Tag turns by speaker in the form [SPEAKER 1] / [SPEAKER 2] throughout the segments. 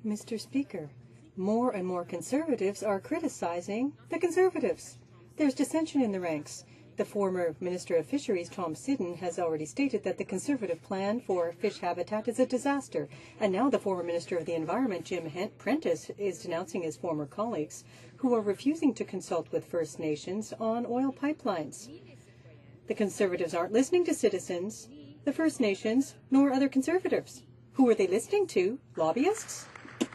[SPEAKER 1] Mr. Speaker, more and more Conservatives are criticizing the Conservatives. There's dissension in the ranks. The former Minister of Fisheries, Tom Sidden, has already stated that the Conservative plan for fish habitat is a disaster. And now the former Minister of the Environment, Jim Prentice, is denouncing his former colleagues who are refusing to consult with First Nations on oil pipelines. The Conservatives aren't listening to citizens, the First Nations, nor other Conservatives. Who are they listening to? Lobbyists?
[SPEAKER 2] The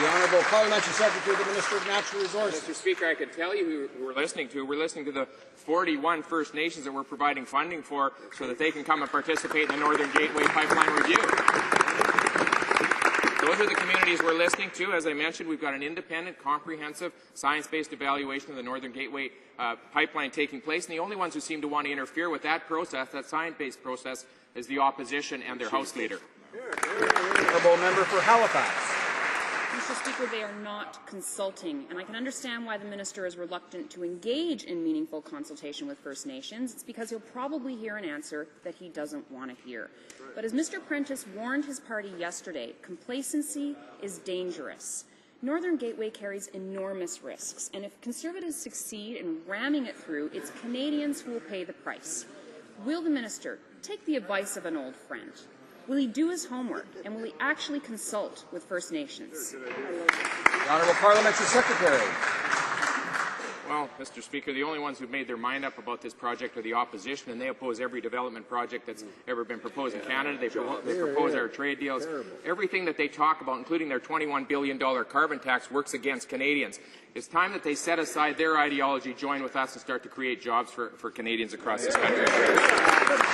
[SPEAKER 2] Honourable Parliamentary Secretary to the Minister of Natural Resources.
[SPEAKER 3] Mr. Speaker, I can tell you who we're listening to. We're listening to the 41 First Nations that we're providing funding for so that they can come and participate in the Northern Gateway Pipeline Review. Those are the communities we're listening to. As I mentioned, we've got an independent, comprehensive, science-based evaluation of the Northern Gateway pipeline taking place, and the only ones who seem to want to interfere with that process, that science-based process, is the opposition and their House Leader.
[SPEAKER 2] Honourable Member for Halifax.
[SPEAKER 4] Mr. Speaker, they are not consulting, and I can understand why the minister is reluctant to engage in meaningful consultation with First Nations. It's because he'll probably hear an answer that he doesn't want to hear. But as Mr. Prentice warned his party yesterday, complacency is dangerous. Northern Gateway carries enormous risks, and if Conservatives succeed in ramming it through, it's Canadians who will pay the price. Will the minister take the advice of an old friend? Will he do his homework, and will he actually consult with First Nations?
[SPEAKER 2] The Honourable Parliamentary Secretary.
[SPEAKER 3] Well, Mr. Speaker, the only ones who've made their mind up about this project are the opposition, and they oppose every development project that's ever been proposed in Canada. They propose our trade deals. Everything that they talk about, including their $21 billion carbon tax, works against Canadians. It's time that they set aside their ideology, join with us, and start to create jobs for Canadians across this country.